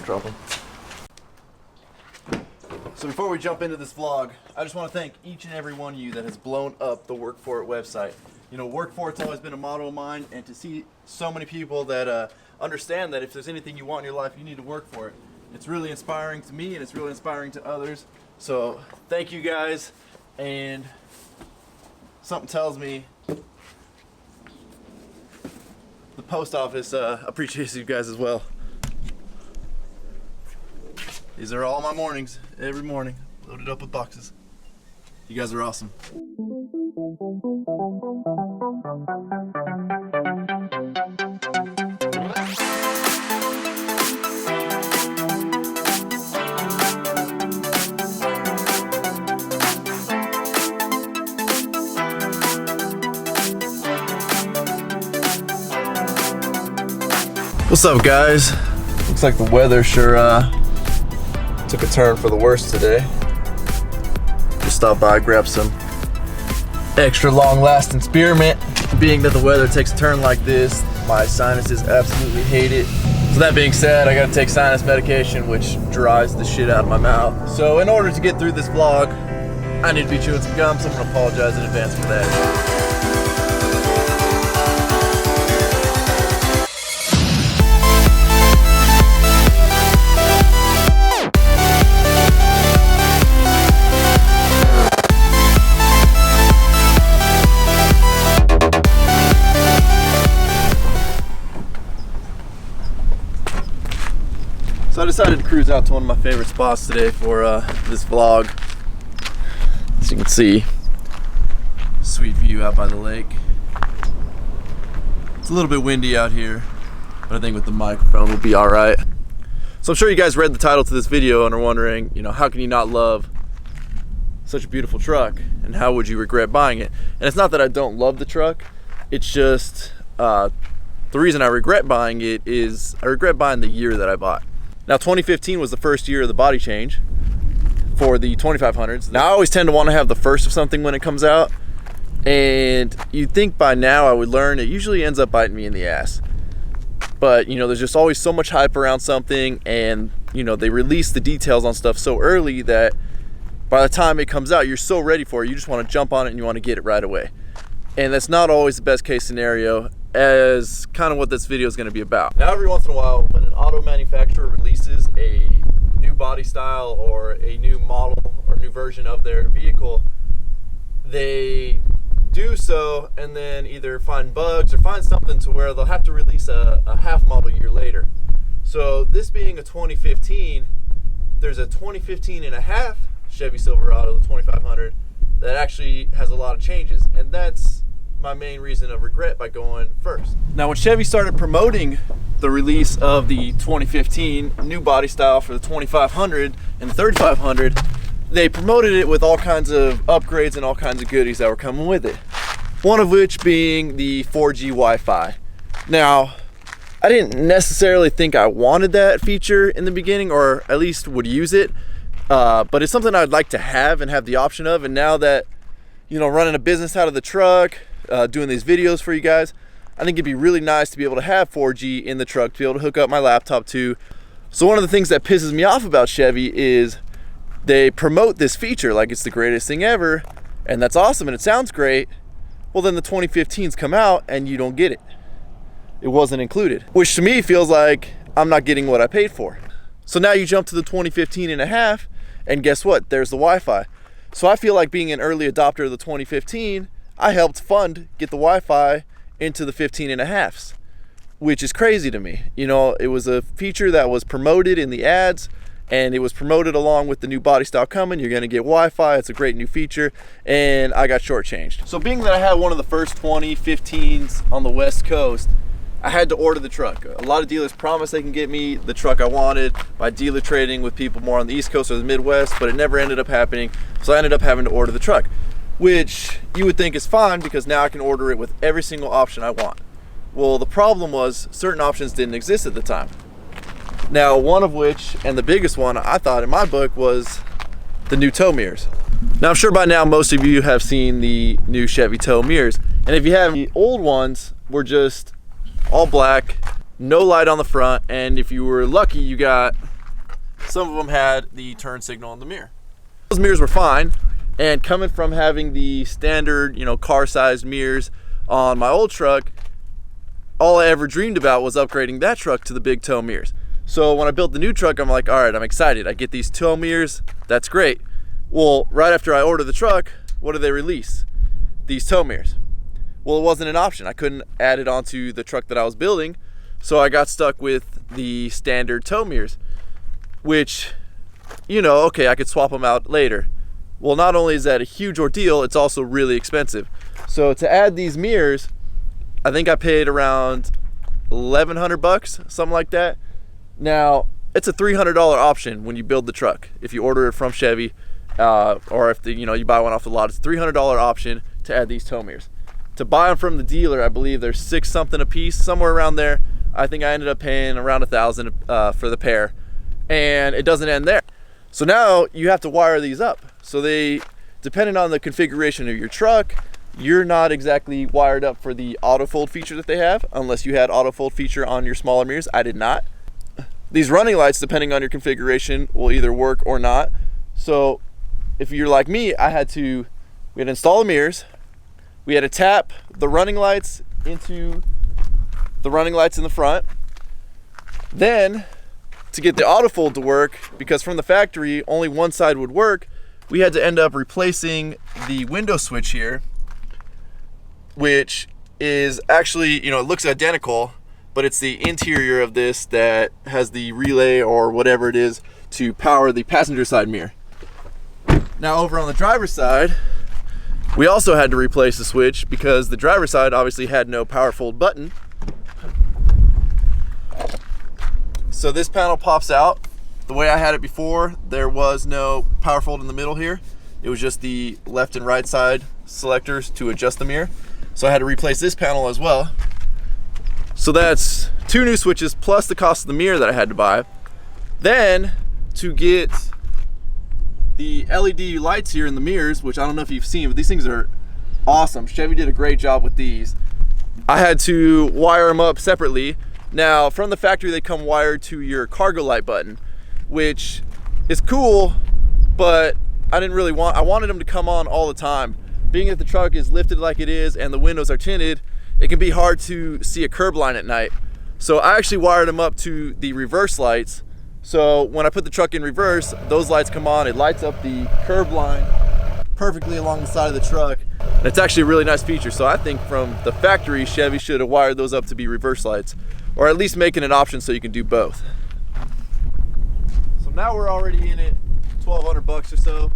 trouble. So before we jump into this vlog, I just want to thank each and every one of you that has blown up the Workforit website. You know, Workforit's always been a motto of mine, and to see so many people that understand that if there's anything you want in your life, you need to work for it. It's really inspiring to me, and it's really inspiring to others. So thank you guys, and something tells me the post office appreciates you guys as well. These are all my mornings, every morning, loaded up with boxes. You guys are awesome. What's up, guys? Looks like the weather sure took a turn for the worse today. Just stopped by, grabbed some extra long-lasting spearmint. Being that the weather takes a turn like this, my sinuses absolutely hate it. So that being said, I gotta take sinus medication, which dries the shit out of my mouth. So in order to get through this vlog, I need to be chewing some gum, so I'm gonna apologize in advance for that. So I decided to cruise out to one of my favorite spots today for this vlog. As you can see, sweet view out by the lake. It's a little bit windy out here, but I think with the microphone we'll be all right. So I'm sure you guys read the title to this video and are wondering, you know, how can you not love such a beautiful truck, and how would you regret buying it? And it's not that I don't love the truck, it's just the reason I regret buying it is I regret buying the year that I bought. Now 2015 was the first year of the body change for the 2500s. Now I always tend to want to have the first of something when it comes out, and you'd think by now I would learn it usually ends up biting me in the ass. But you know, there's just always so much hype around something, and you know, they release the details on stuff so early that by the time it comes out, you're so ready for it, you just want to jump on it and you want to get it right away. And that's not always the best case scenario, as kind of what this video is going to be about. Now every once in a while, when an auto manufacturer releases a new body style or a new model or new version of their vehicle, they do so and then either find bugs or find something to where they'll have to release a half model year later. So this being a 2015, there's a 2015 and a half Chevy Silverado, the 2500, that actually has a lot of changes, and that's my main reason of regret by going first. Now when Chevy started promoting the release of the 2015 new body style for the 2500 and the 3500, they promoted it with all kinds of upgrades and all kinds of goodies that were coming with it. One of which being the 4G Wi-Fi. Now, I didn't necessarily think I wanted that feature in the beginning, or at least would use it, but it's something I'd like to have and have the option of. And now that, you know, running a business out of the truck, doing these videos for you guys, I think it'd be really nice to be able to have 4G in the truck, to be able to hook up my laptop to. So one of the things that pisses me off about Chevy is they promote this feature like it's the greatest thing ever, and that's awesome and it sounds great. Well, then the 2015s come out and you don't get it. It wasn't included, which to me feels like I'm not getting what I paid for. So now you jump to the 2015 and a half, and guess what? There's the Wi-Fi. So I feel like being an early adopter of the 2015, I helped get the Wi-Fi into the 15 and a halves, which is crazy to me. You know, it was a feature that was promoted in the ads, and it was promoted along with the new body style coming. You're gonna get Wi-Fi, it's a great new feature, and I got shortchanged. So being that I had one of the first 2015s on the West Coast, I had to order the truck. A lot of dealers promised they can get me the truck I wanted by dealer trading with people more on the East Coast or the Midwest, but it never ended up happening. So I ended up having to order the truck, which you would think is fine because now I can order it with every single option I want. Well, the problem was certain options didn't exist at the time. Now, one of which, and the biggest one I thought in my book, was the new tow mirrors. Now, I'm sure by now most of you have seen the new Chevy tow mirrors, and if you haven't, the old ones were just all black, no light on the front, and if you were lucky, you got some of them had the turn signal in the mirror. Those mirrors were fine, and coming from having the standard, car-sized mirrors on my old truck, all I ever dreamed about was upgrading that truck to the big tow mirrors. So when I built the new truck, I'm like, all right, I'm excited. I get these tow mirrors, that's great. Well, right after I ordered the truck, what did they release? These tow mirrors. Well, it wasn't an option. I couldn't add it onto the truck that I was building, so I got stuck with the standard tow mirrors, which, okay, I could swap them out later. Well, not only is that a huge ordeal, it's also really expensive. So to add these mirrors, I think I paid around $1,100, something like that. Now, it's a $300 option when you build the truck. If you order it from Chevy, or if you buy one off the lot, it's a $300 option to add these tow mirrors. To buy them from the dealer, I believe they're $6 something a piece, somewhere around there. I think I ended up paying around $1,000 for the pair, and it doesn't end there. So now you have to wire these up. So they, depending on the configuration of your truck, you're not exactly wired up for the auto fold feature that they have, unless you had auto fold feature on your smaller mirrors. I did not. These running lights, depending on your configuration, will either work or not. So if you're like me, we had to install the mirrors, we had to tap the running lights into the running lights in the front. Then to get the auto fold to work, because from the factory only one side would work, we had to end up replacing the window switch here, which is actually, it looks identical, but it's the interior of this that has the relay or whatever it is to power the passenger side mirror. Now over on the driver's side, we also had to replace the switch because the driver's side obviously had no power fold button. So this panel pops out. The way I had it before, there was no power fold in the middle here. It was just the left and right side selectors to adjust the mirror. So I had to replace this panel as well. So that's 2 new switches plus the cost of the mirror that I had to buy. Then to get the LED lights here in the mirrors, which I don't know if you've seen, but these things are awesome. Chevy did a great job with these. I had to wire them up separately. Now from the factory they come wired to your cargo light button, which is cool, but I wanted them to come on all the time. Being that the truck is lifted like it is and the windows are tinted, it can be hard to see a curb line at night. So I actually wired them up to the reverse lights. So when I put the truck in reverse, those lights come on, it lights up the curb line perfectly along the side of the truck. And it's actually a really nice feature. So I think from the factory, Chevy should have wired those up to be reverse lights, or at least making an option so you can do both. So now we're already in it $1,200 or so,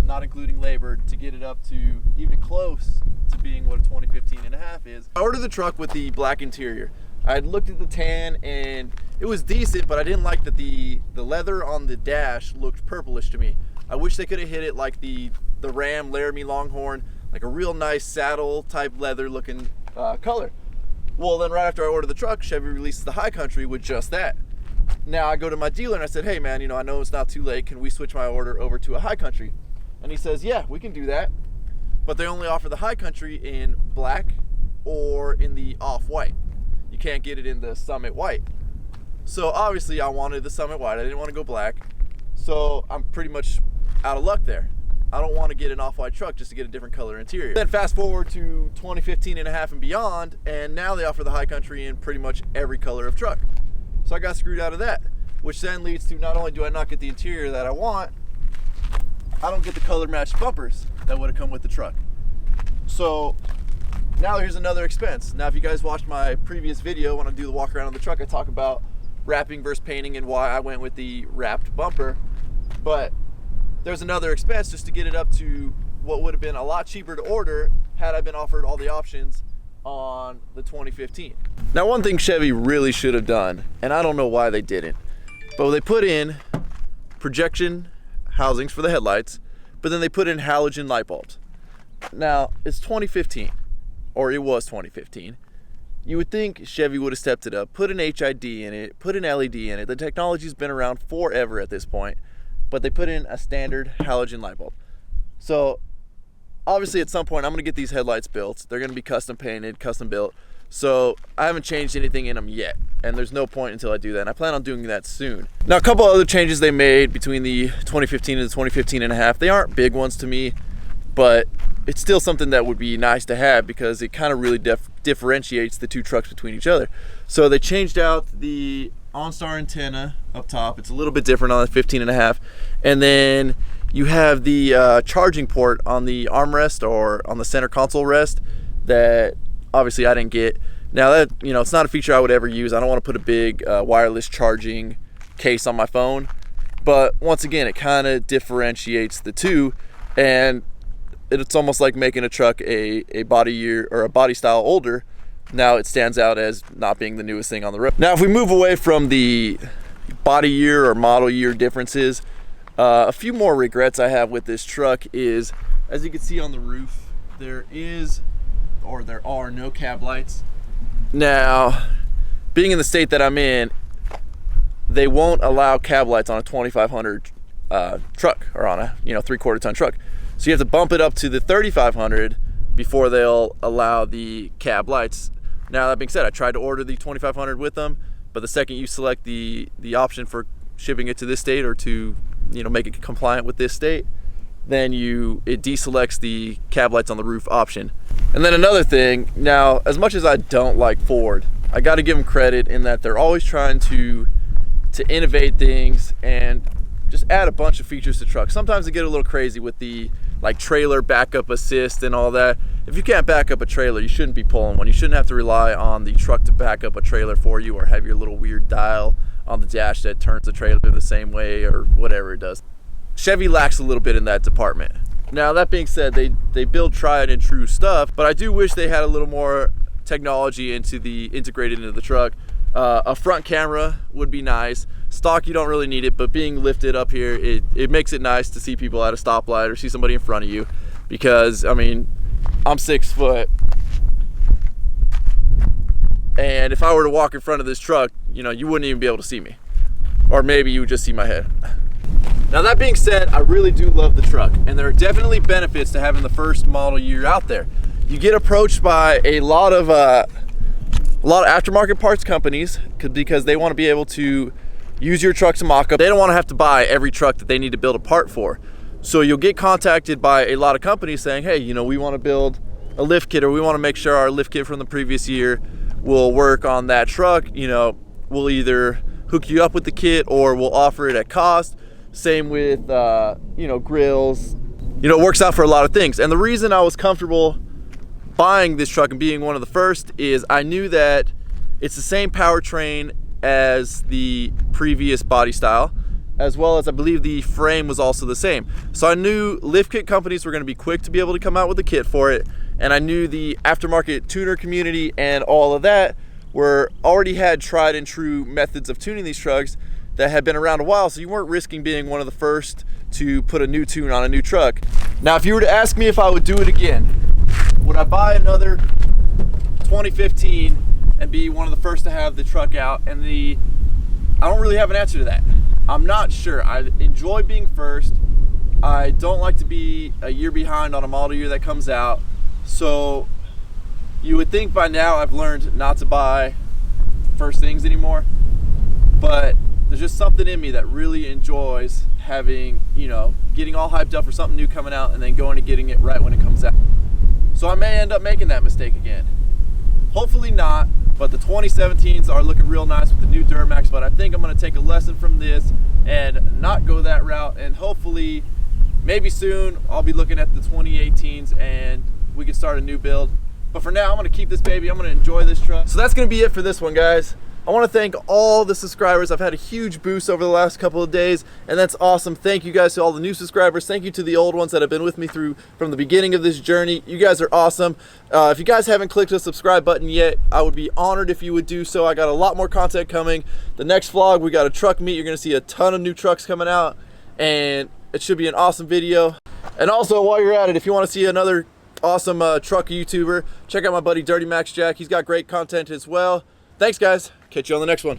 not including labor, to get it up to even close to being what a 2015 and a half is. I ordered the truck with the black interior. I had looked at the tan and it was decent, but I didn't like that the leather on the dash looked purplish to me. I wish they could have hit it like the Ram Laramie Longhorn, like a real nice saddle type leather looking color. Well, then right after I ordered the truck, Chevy releases the High Country with just that. Now I go to my dealer and I said, hey man, I know it's not too late, can we switch my order over to a High Country? And he says, yeah, we can do that, but they only offer the High Country in black or in the off-white. You can't get it in the Summit White. So obviously I wanted the Summit White. I didn't want to go black. So I'm pretty much out of luck there. I don't want to get an off-white truck just to get a different color interior. Then fast forward to 2015 and a half and beyond, and now they offer the High Country in pretty much every color of truck. So I got screwed out of that, which then leads to not only do I not get the interior that I want, I don't get the color matched bumpers that would have come with the truck. So now here's another expense. Now if you guys watched my previous video when I do the walk around on the truck, I talk about wrapping versus painting and why I went with the wrapped bumper. But there's another expense just to get it up to what would have been a lot cheaper to order had I been offered all the options on the 2015. Now one thing Chevy really should have done, and I don't know why they didn't, but they put in projection housings for the headlights, but then they put in halogen light bulbs. Now it's 2015, or it was 2015. You would think Chevy would have stepped it up, put an HID in it, put an LED in it. The technology's been around forever at this point, but they put in a standard halogen light bulb. So obviously at some point I'm gonna get these headlights built. They're gonna be custom painted, custom built. So I haven't changed anything in them yet, and there's no point until I do that, and I plan on doing that soon. Now, a couple other changes they made between the 2015 and the 2015 and a half. They aren't big ones to me, but it's still something that would be nice to have because it kind of really differentiates the two trucks between each other. So they changed out the OnStar antenna up top. It's a little bit different on the 15 and a half, and then you have the charging port on the armrest or on the center console rest that obviously I didn't get. Now that, you know, it's not a feature I would ever use. I don't want to put a big wireless charging case on my phone, but once again, it kind of differentiates the two, and it's almost like making a truck a body year or a body style older. Now it stands out as not being the newest thing on the road. Now, if we move away from the body year or model year differences, a few more regrets I have with this truck is, as you can see on the roof, there are no cab lights. Now, being in the state that I'm in, they won't allow cab lights on a 2500 truck or on a 3/4 ton truck. So you have to bump it up to the 3500 before they'll allow the cab lights. Now, that being said, I tried to order the 2500 with them, but the second you select the option for shipping it to this state or to make it compliant with this state, then it deselects the cab lights on the roof option. And then another thing, now, as much as I don't like Ford, I got to give them credit in that they're always trying to innovate things and just add a bunch of features to trucks. Sometimes they get a little crazy with the trailer backup assist and all that. If you can't back up a trailer, you shouldn't be pulling one. You shouldn't have to rely on the truck to back up a trailer for you or have your little weird dial on the dash that turns the trailer the same way or whatever it does. Chevy lacks a little bit in that department. Now, that being said, they build tried and true stuff, but I do wish they had a little more technology integrated into the truck. A front camera would be nice. Stock, you don't really need it, but being lifted up here, it makes it nice to see people at a stoplight or see somebody in front of you, because I mean, I'm 6 foot, and if I were to walk in front of this truck, you wouldn't even be able to see me, or maybe you would just see my head. Now, that being said, I really do love the truck, and there are definitely benefits to having the first model year out there. You get approached by a lot of aftermarket parts companies because they want to be able to use your truck to mock up. They don't want to have to buy every truck that they need to build a part for. So you'll get contacted by a lot of companies saying, hey, we want to build a lift kit, or we want to make sure our lift kit from the previous year will work on that truck. We'll either hook you up with the kit or we'll offer it at cost. Same with, grills. It works out for a lot of things. And the reason I was comfortable buying this truck and being one of the first is I knew that it's the same powertrain as the previous body style, as well as I believe the frame was also the same. So I knew lift kit companies were going to be quick to be able to come out with a kit for it, and I knew the aftermarket tuner community and all of that already had tried and true methods of tuning these trucks that had been around a while, so you weren't risking being one of the first to put a new tune on a new truck. Now, if you were to ask me if I would do it again, would I buy another 2015 and be one of the first to have the truck out? And I don't really have an answer to that. I'm not sure. I enjoy being first. I don't like to be a year behind on a model year that comes out. So you would think by now I've learned not to buy first things anymore, but there's just something in me that really enjoys having, getting all hyped up for something new coming out and then going and getting it right when it comes out. So I may end up making that mistake again. Hopefully not, but the 2017s are looking real nice with the new Duramax, but I think I'm gonna take a lesson from this and not go that route, and hopefully, maybe soon, I'll be looking at the 2018s and we can start a new build. But for now, I'm gonna keep this baby, I'm gonna enjoy this truck. So that's gonna be it for this one, guys. I want to thank all the subscribers. I've had a huge boost over the last couple of days, and that's awesome. Thank you guys to all the new subscribers. Thank you to the old ones that have been with me from the beginning of this journey. You guys are awesome. If you guys haven't clicked the subscribe button yet, I would be honored if you would do so. I got a lot more content coming. The next vlog, we got a truck meet. You're going to see a ton of new trucks coming out, and it should be an awesome video. And also, while you're at it, if you want to see another awesome truck YouTuber, check out my buddy Dirty Max Jack. He's got great content as well. Thanks, guys. Catch you on the next one.